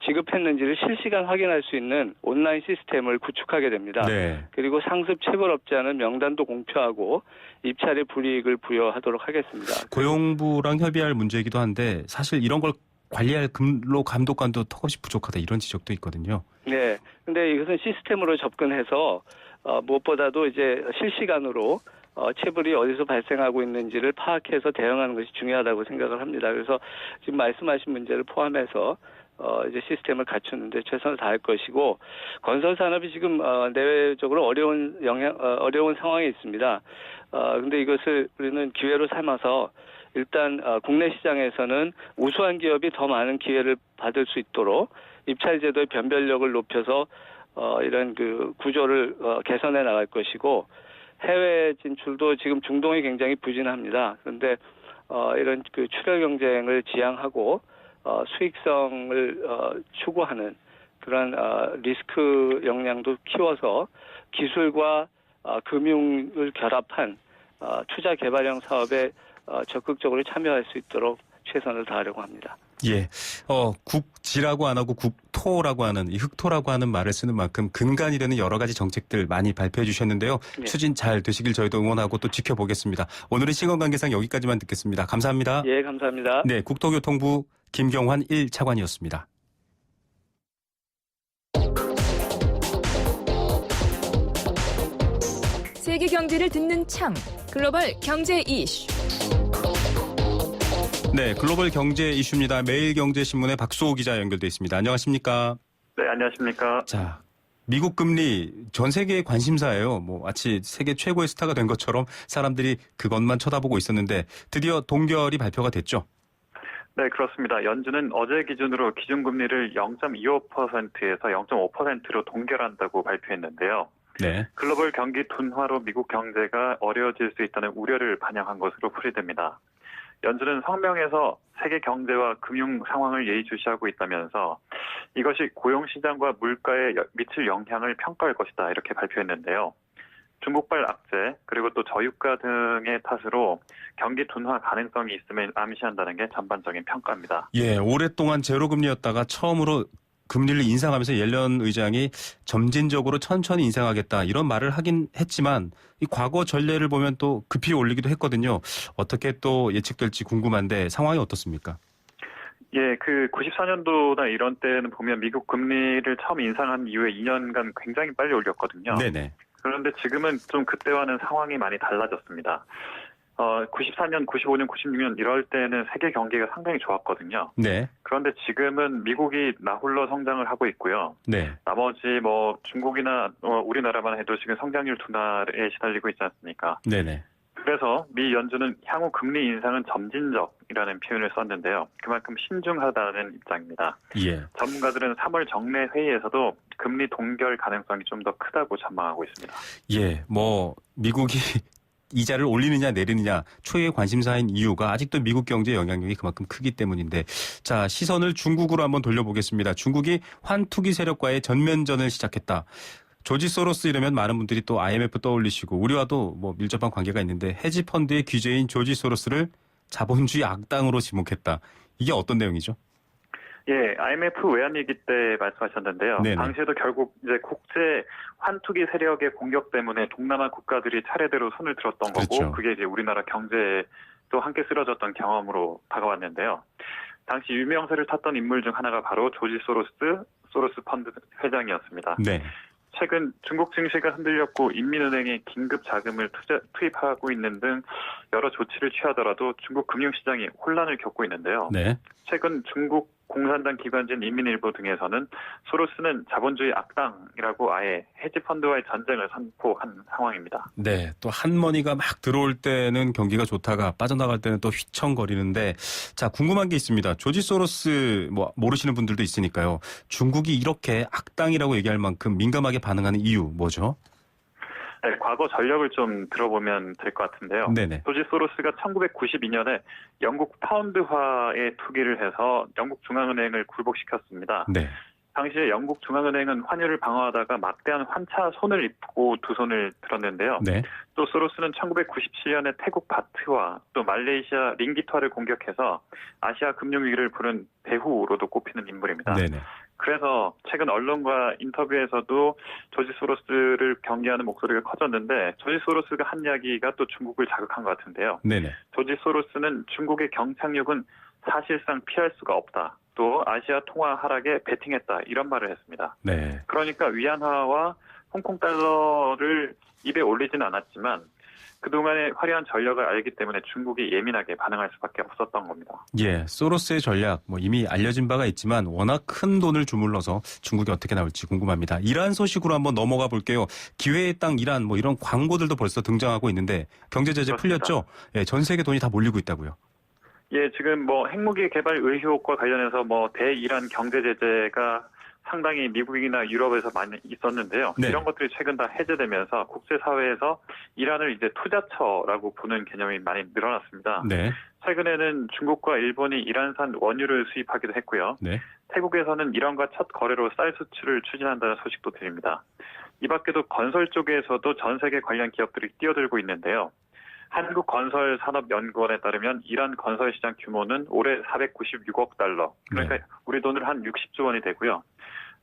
지급했는지를 실시간 확인할 수 있는 온라인 시스템을 구축하게 됩니다. 네. 그리고 상습 체불업자는 명단도 공표하고 입찰의 불이익을 부여하도록 하겠습니다. 고용부랑 협의할 문제이기도 한데 사실 이런 걸 관리할 근로 감독관도 턱없이 부족하다 이런 지적도 있거든요. 네. 근데 이것은 시스템으로 접근해서 무엇보다도 이제 실시간으로 체불이 어디서 발생하고 있는지를 파악해서 대응하는 것이 중요하다고 생각을 합니다. 그래서 지금 말씀하신 문제를 포함해서 이제 시스템을 갖추는데 최선을 다할 것이고, 건설 산업이 지금 내외적으로 어려운 상황에 있습니다. 근데 이것을 우리는 기회로 삼아서 일단 국내 시장에서는 우수한 기업이 더 많은 기회를 받을 수 있도록 입찰 제도의 변별력을 높여서 이런 그 구조를 개선해 나갈 것이고, 해외 진출도 지금 중동이 굉장히 부진합니다. 그런데 이런 그 출혈 경쟁을 지향하고 수익성을 추구하는 그런 리스크 역량도 키워서 기술과 금융을 결합한 투자 개발형 사업에 적극적으로 참여할 수 있도록 최선을 다하려고 합니다. 예, 국지라고 안 하고 국토라고 하는 이 흑토라고 하는 말을 쓰는 만큼 근간이 되는 여러 가지 정책들 많이 발표해 주셨는데요. 네. 추진 잘 되시길 저희도 응원하고 또 지켜보겠습니다. 오늘은 시간관계상 여기까지만 듣겠습니다. 감사합니다. 예, 감사합니다. 네, 국토교통부 김경환 1차관이었습니다. 세계 경제를 듣는 창, 글로벌 경제 이슈. 네, 글로벌 경제 이슈입니다. 매일경제신문의 박수호 기자 연결돼 있습니다. 안녕하십니까? 네, 안녕하십니까? 자, 미국 금리 전 세계의 관심사예요. 뭐 마치 세계 최고의 스타가 된 것처럼 사람들이 그것만 쳐다보고 있었는데 드디어 동결이 발표가 됐죠. 네, 그렇습니다. 연준은 어제 기준으로 기준금리를 0.25%에서 0.5%로 동결한다고 발표했는데요. 네. 글로벌 경기 둔화로 미국 경제가 어려워질 수 있다는 우려를 반영한 것으로 풀이됩니다. 연준은 성명에서 세계 경제와 금융 상황을 예의주시하고 있다면서 이것이 고용시장과 물가에 미칠 영향을 평가할 것이다 이렇게 발표했는데요. 중국발 악재 그리고 또 저유가 등의 탓으로 경기 둔화 가능성이 있음을 암시한다는 게 전반적인 평가입니다. 예, 오랫동안 제로금리였다가 처음으로 금리를 인상하면서 옐런 의장이 점진적으로 천천히 인상하겠다 이런 말을 하긴 했지만 이 과거 전례를 보면 또 급히 올리기도 했거든요. 어떻게 또 예측될지 궁금한데 상황이 어떻습니까? 예, 그 94년도나 이런 때는 보면 미국 금리를 처음 인상한 이후에 2년간 굉장히 빨리 올렸거든요. 네네. 그런데 지금은 좀 그때와는 상황이 많이 달라졌습니다. 94년, 95년, 96년 이럴 때는 세계 경기가 상당히 좋았거든요. 네. 그런데 지금은 미국이 나홀로 성장을 하고 있고요. 네. 나머지 뭐 중국이나 우리나라만 해도 지금 성장률 둔화에 시달리고 있지 않습니까? 네네. 그래서 미 연준은 향후 금리 인상은 점진적이라는 표현을 썼는데요. 그만큼 신중하다는 입장입니다. 예. 전문가들은 3월 정례 회의에서도 금리 동결 가능성이 좀 더 크다고 전망하고 있습니다. 예, 뭐 미국이 이자를 올리느냐 내리느냐 초유의 관심사인 이유가 아직도 미국 경제의 영향력이 그만큼 크기 때문인데 자 시선을 중국으로 한번 돌려보겠습니다. 중국이 환투기 세력과의 전면전을 시작했다. 조지 소로스 이러면 많은 분들이 또 IMF 떠올리시고 우리와도 뭐 밀접한 관계가 있는데 헤지펀드의 귀재인 조지 소로스를 자본주의 악당으로 지목했다. 이게 어떤 내용이죠? 예, IMF 외환위기 때 말씀하셨는데요. 네네. 당시에도 결국 이제 국제 환투기 세력의 공격 때문에 동남아 국가들이 차례대로 손을 들었던 거고, 그렇죠. 그게 이제 우리나라 경제도 함께 쓰러졌던 경험으로 다가왔는데요. 당시 유명세를 탔던 인물 중 하나가 바로 조지 소로스 펀드 회장이었습니다. 네. 최근 중국 증시가 흔들렸고 인민은행에 긴급 자금을 투입하고 있는 등 여러 조치를 취하더라도 중국 금융시장이 혼란을 겪고 있는데요. 네. 최근 중국 공산당 기관진 인민일보 등에서는 소로스는 자본주의 악당이라고 아예 헤지펀드와의 전쟁을 선포한 상황입니다. 네. 또 한머니가 막 들어올 때는 경기가 좋다가 빠져나갈 때는 또 휘청거리는데 자 궁금한 게 있습니다. 조지 소로스 뭐 모르시는 분들도 있으니까요. 중국이 이렇게 악당이라고 얘기할 만큼 민감하게 반응하는 이유 뭐죠? 네, 과거 전력을 좀 들어보면 될 것 같은데요. 네네. 조지 소로스가 1992년에 영국 파운드화에 투기를 해서 영국 중앙은행을 굴복시켰습니다. 네. 당시에 영국 중앙은행은 환율을 방어하다가 막대한 환차 손을 입고 두 손을 들었는데요. 네. 또 소로스는 1997년에 태국 바트화 또 말레이시아 링기트화를 공격해서 아시아 금융위기를 부른 배후로도 꼽히는 인물입니다. 네네. 그래서 최근 언론과 인터뷰에서도 조지 소로스를 경계하는 목소리가 커졌는데 조지 소로스가 한 이야기가 또 중국을 자극한 것 같은데요. 네네. 조지 소로스는 중국의 경착륙은 사실상 피할 수가 없다. 또 아시아 통화 하락에 베팅했다. 이런 말을 했습니다. 네. 그러니까 위안화와 홍콩 달러를 입에 올리지는 않았지만 그동안의 화려한 전력을 알기 때문에 중국이 예민하게 반응할 수밖에 없었던 겁니다. 예, 소로스의 전략 뭐 이미 알려진 바가 있지만 워낙 큰 돈을 주물러서 중국이 어떻게 나올지 궁금합니다. 이란 소식으로 한번 넘어가 볼게요. 기회의 땅 이란 뭐 이런 광고들도 벌써 등장하고 있는데 경제 제재 풀렸죠? 예, 전 세계 돈이 다 몰리고 있다고요. 예, 지금 뭐 핵무기 개발 의혹과 관련해서 뭐 대이란 경제 제재가 상당히 미국이나 유럽에서 많이 있었는데요. 네. 이런 것들이 최근 다 해제되면서 국제사회에서 이란을 이제 투자처라고 보는 개념이 많이 늘어났습니다. 네. 최근에는 중국과 일본이 이란산 원유를 수입하기도 했고요. 네. 태국에서는 이란과 첫 거래로 쌀 수출을 추진한다는 소식도 드립니다. 이 밖에도 건설 쪽에서도 전 세계 관련 기업들이 뛰어들고 있는데요. 한국건설산업연구원에 따르면 이란 건설 시장 규모는 올해 496억 달러, 그러니까 네. 우리 돈으로 한 60조 원이 되고요.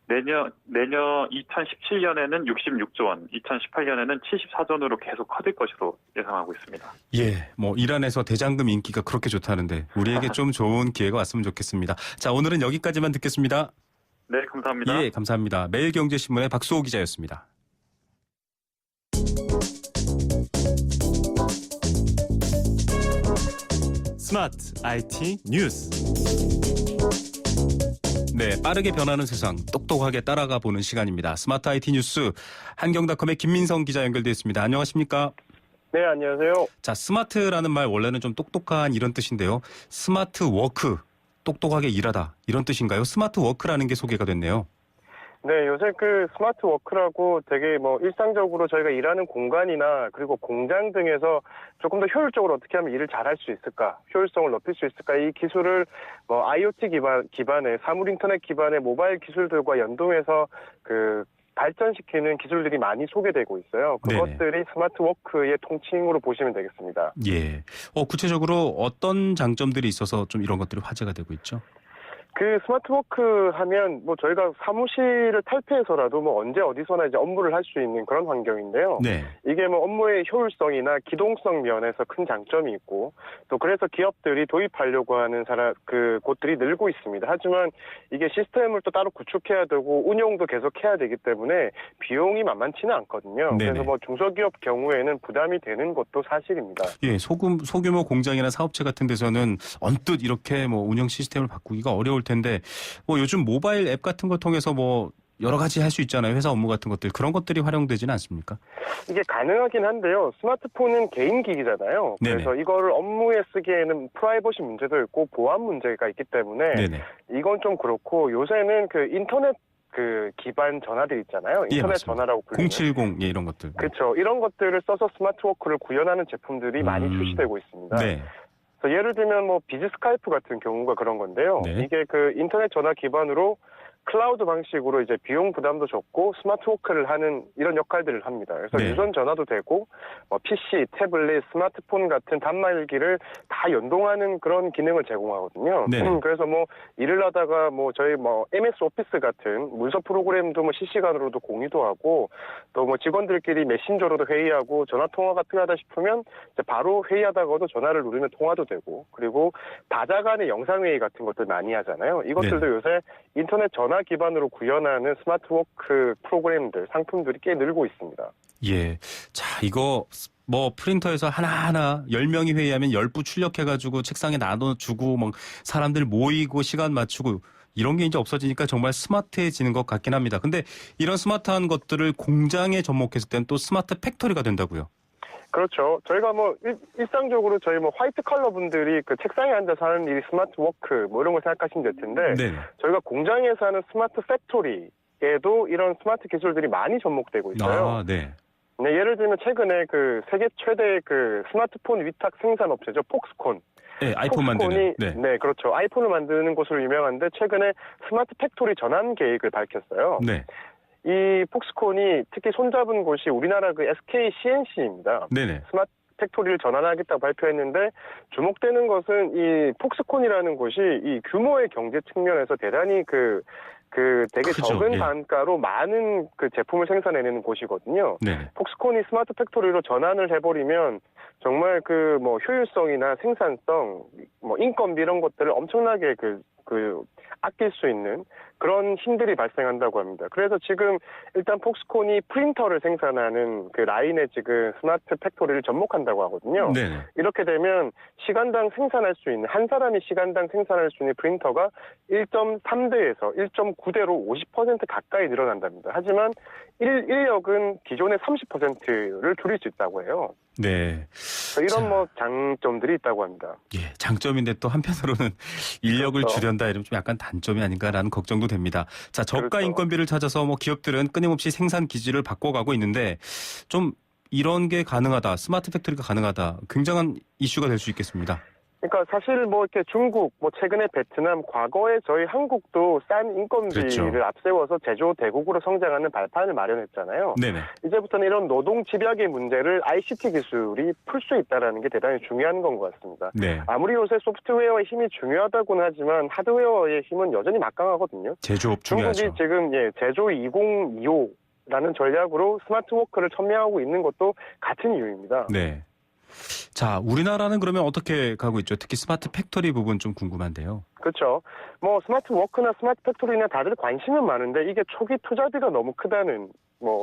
내년 2017년에는 66조 원, 2018년에는 74조 원으로 계속 커질 것으로 예상하고 있습니다. 예, 뭐 이란에서 대장금 인기가 그렇게 좋다는데 우리에게 좀 좋은 기회가 왔으면 좋겠습니다. 자, 오늘은 여기까지만 듣겠습니다. 네, 감사합니다. 예, 감사합니다. 매일경제신문의 박수호 기자였습니다. 스마트 IT 뉴스. 네, 빠르게 변하는 세상 똑똑하게 따라가 보는 시간입니다. 스마트 IT 뉴스 한경닷컴의 김민성 기자 연결되어 있습니다. 안녕하십니까? 네, 안녕하세요. 자, 스마트라는 말 원래는 좀 똑똑한 이런 뜻인데요. 스마트 워크, 똑똑하게 일하다 이런 뜻인가요? 스마트 워크라는 게 소개가 됐네요. 네, 요새 그 스마트 워크라고 되게 뭐 일상적으로 저희가 일하는 공간이나 그리고 공장 등에서 조금 더 효율적으로 어떻게 하면 일을 잘할 수 있을까, 효율성을 높일 수 있을까, 이 기술을 뭐 IoT 기반의 사물 인터넷 기반의 모바일 기술들과 연동해서 그 발전시키는 기술들이 많이 소개되고 있어요. 그것들이 네네. 스마트 워크의 통칭으로 보시면 되겠습니다. 예. 구체적으로 어떤 장점들이 있어서 좀 이런 것들이 화제가 되고 있죠? 그 스마트 워크 하면 뭐 저희가 사무실을 탈피해서라도 뭐 언제 어디서나 이제 업무를 할 수 있는 그런 환경인데요. 네. 이게 뭐 업무의 효율성이나 기동성 면에서 큰 장점이 있고 또 그래서 기업들이 도입하려고 하는 곳들이 늘고 있습니다. 하지만 이게 시스템을 또 따로 구축해야 되고 운용도 계속 해야 되기 때문에 비용이 만만치는 않거든요. 네네. 그래서 뭐 중소기업 경우에는 부담이 되는 것도 사실입니다. 예, 소규모 공장이나 사업체 같은 데서는 언뜻 이렇게 뭐 운영 시스템을 바꾸기가 어려울 텐데 뭐 요즘 모바일 앱 같은 걸 통해서 뭐 여러 가지 할 수 있잖아요. 회사 업무 같은 것들. 그런 것들이 활용되지는 않습니까? 이게 가능하긴 한데요. 스마트폰은 개인 기기잖아요. 네네. 그래서 이거를 업무에 쓰기에는 프라이버시 문제도 있고 보안 문제가 있기 때문에 네네. 이건 좀 그렇고 요새는 그 인터넷 그 기반 전화들 있잖아요. 인터넷 예, 전화라고 불리는. 070 예, 이런 것들. 그렇죠. 이런 것들을 써서 스마트워크를 구현하는 제품들이 많이 출시되고 있습니다. 네. 그래서 예를 들면 뭐 비즈 스카이프 같은 경우가 그런 건데요. 네. 이게 그 인터넷 전화 기반으로 클라우드 방식으로 이제 비용 부담도 적고 스마트워크를 하는 이런 역할들을 합니다. 그래서 네. 유선 전화도 되고 뭐 PC, 태블릿, 스마트폰 같은 단말기를 다 연동하는 그런 기능을 제공하거든요. 네. 그래서 뭐 일을 하다가 뭐 저희 뭐 MS 오피스 같은 문서 프로그램도 뭐 실시간으로도 공유도 하고 또 뭐 직원들끼리 메신저로도 회의하고 전화 통화가 필요하다 싶으면 이제 바로 회의하다가도 전화를 누르면 통화도 되고 그리고 다자 간의 영상 회의 같은 것들 많이 하잖아요. 이것들도 네. 요새 인터넷 전화 기반으로 구현하는 스마트워크 프로그램들, 상품들이 꽤 늘고 있습니다. 예. 자, 이거 뭐 프린터에서 하나하나 10명이 회의하면 10부 출력해가지고 책상에 나눠주고 막 사람들 모이고 시간 맞추고 이런 게 이제 없어지니까 정말 스마트해지는 것 같긴 합니다. 근데 이런 스마트한 것들을 공장에 접목했을 때는 또 스마트 팩토리가 된다고요? 그렇죠. 저희가 뭐 일상적으로 저희 뭐 화이트 컬러 분들이 그 책상에 앉아서 하는 일이 스마트 워크 뭐 이런 걸 생각하시면 될 텐데 네네. 저희가 공장에서 하는 스마트 팩토리에도 이런 스마트 기술들이 많이 접목되고 있어요. 아, 네. 네, 예를 들면 최근에 그 세계 최대 그 스마트폰 위탁 생산 업체죠. 폭스콘. 네, 아이폰 만드는. 네. 네, 그렇죠. 아이폰을 만드는 곳으로 유명한데 최근에 스마트 팩토리 전환 계획을 밝혔어요. 네. 이 폭스콘이 특히 손잡은 곳이 우리나라 그 SK CNC입니다. 네네. 스마트 팩토리를 전환하겠다고 발표했는데 주목되는 것은 이 폭스콘이라는 곳이 이 규모의 경제 측면에서 대단히 되게 크죠. 적은 예. 단가로 많은 그 제품을 생산해내는 곳이거든요. 네. 폭스콘이 스마트 팩토리로 전환을 해버리면 정말 그 뭐 효율성이나 생산성, 뭐 인건비 이런 것들을 엄청나게 아낄 수 있는 그런 힘들이 발생한다고 합니다. 그래서 지금 일단 폭스콘이 프린터를 생산하는 그 라인에 지금 스마트 팩토리를 접목한다고 하거든요. 네네. 이렇게 되면 시간당 생산할 수 있는 한 사람이 시간당 생산할 수 있는 프린터가 1.3대에서 1.9대로 50% 가까이 늘어난답니다. 하지만 인력은 기존의 30%를 줄일 수 있다고 해요. 네. 이런 뭐 장점들이 있다고 합니다. 예, 장점인데 또 한편으로는 인력을 그렇죠. 줄였다 이러면 좀 약간 단점이 아닌가라는 걱정도 됩니다. 자, 저가 그렇죠. 인건비를 찾아서 뭐 기업들은 끊임없이 생산 기지를 바꿔가고 있는데 좀 이런 게 가능하다, 스마트 팩토리가 가능하다, 굉장한 이슈가 될 수 있겠습니다. 그러니까 사실 뭐 이렇게 중국, 뭐 최근에 베트남, 과거에 저희 한국도 싼 인건비를 그렇죠. 앞세워서 제조 대국으로 성장하는 발판을 마련했잖아요. 네네. 이제부터는 이런 노동 집약의 문제를 ICT 기술이 풀 수 있다라는 게 대단히 중요한 건 것 같습니다. 네. 아무리 요새 소프트웨어의 힘이 중요하다고는 하지만 하드웨어의 힘은 여전히 막강하거든요. 제조업 중요하죠. 중국이 지금 제조 2025라는 전략으로 스마트 워크를 첨예하고 있는 것도 같은 이유입니다. 네. 자, 우리나라는 그러면 어떻게 가고 있죠? 특히 스마트 팩토리 부분 좀 궁금한데요. 그렇죠. 뭐 스마트 워크나 스마트 팩토리나 다들 관심은 많은데 이게 초기 투자비가 너무 크다는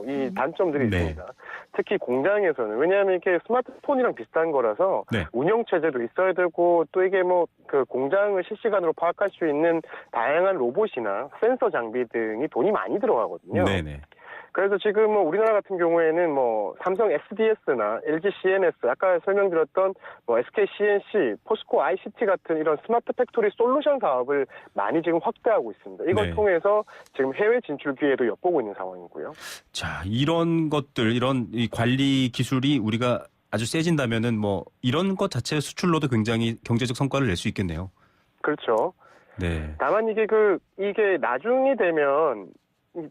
이 단점들이 있습니다. 특히 공장에서는. 왜냐하면 이게 스마트폰이랑 비슷한 거라서 운영 체제도 있어야 되고 또 이게 그 공장을 실시간으로 파악할 수 있는 다양한 로봇이나 센서 장비 등이 돈이 많이 들어가거든요. 네네. 그래서 지금 우리나라 같은 경우에는 삼성 SDS나 LG CNS, 아까 설명드렸던 SK CNC, 포스코 ICT 같은 이런 스마트 팩토리 솔루션 사업을 많이 지금 확대하고 있습니다. 이걸 통해서 지금 해외 진출 기회도 엿보고 있는 상황이고요. 자, 이런 것들, 이런 이 관리 기술이 우리가 아주 세진다면은 이런 것 자체 수출로도 굉장히 경제적 성과를 낼 수 있겠네요. 그렇죠. 네. 다만 이게 나중이 되면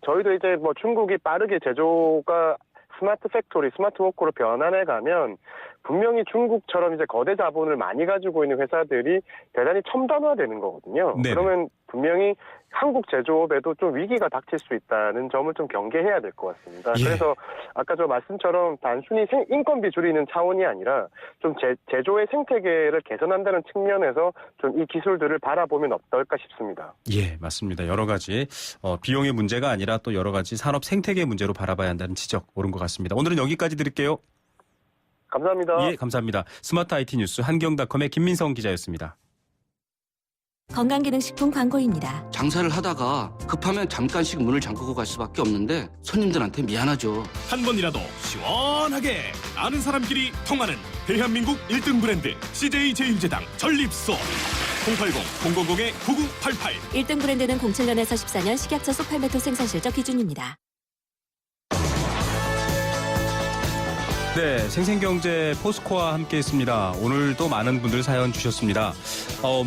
저희도 이제 중국이 빠르게 제조가 스마트 팩토리, 스마트 워크로 변환해 가면 분명히 중국처럼 이제 거대 자본을 많이 가지고 있는 회사들이 대단히 첨단화되는 거거든요. 네네. 그러면 분명히 한국 제조업에도 좀 위기가 닥칠 수 있다는 점을 좀 경계해야 될 것 같습니다. 예. 그래서 아까 저 말씀처럼 단순히 인건비 줄이는 차원이 아니라 좀 제조의 생태계를 개선한다는 측면에서 좀 이 기술들을 바라보면 어떨까 싶습니다. 예, 맞습니다. 여러 가지 비용의 문제가 아니라 또 여러 가지 산업 생태계 문제로 바라봐야 한다는 지적 옳은 것 같습니다. 오늘은 여기까지 드릴게요. 감사합니다. 예, 감사합니다. 스마트 IT 뉴스 한경닷컴의 김민성 기자였습니다. 건강기능식품 광고입니다. 장사를 하다가 급하면 잠깐씩 문을 잠그고 갈 수밖에 없는데 손님들한테 미안하죠. 한 번이라도 시원하게 아는 사람끼리 통하는 대한민국 1등 브랜드 CJ 제일제당 전립소 080-000-9988 1등 브랜드는 07년에서 14년 식약처 소팔메토 생산 실적 기준입니다. 네, 생생경제 포스코와 함께했습니다. 오늘도 많은 분들 사연 주셨습니다.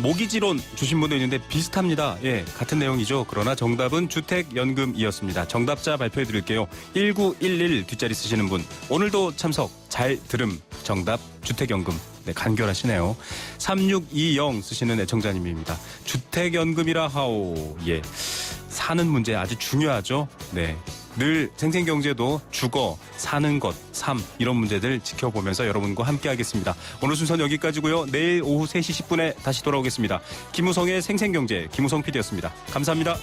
모기지론 주신 분도 있는데 비슷합니다. 예, 같은 내용이죠. 그러나 정답은 주택연금이었습니다. 정답자 발표해드릴게요. 1911 뒷자리 쓰시는 분 오늘도 참석 잘 들음 정답 주택연금. 네, 간결하시네요. 3620 쓰시는 애청자님입니다. 주택연금이라 하오. 예, 사는 문제 아주 중요하죠. 네. 늘 생생경제도 주거, 사는 것, 삶 이런 문제들 지켜보면서 여러분과 함께하겠습니다. 오늘 순서는 여기까지고요. 내일 오후 3시 10분에 다시 돌아오겠습니다. 김우성의 생생경제 김우성 PD였습니다. 감사합니다.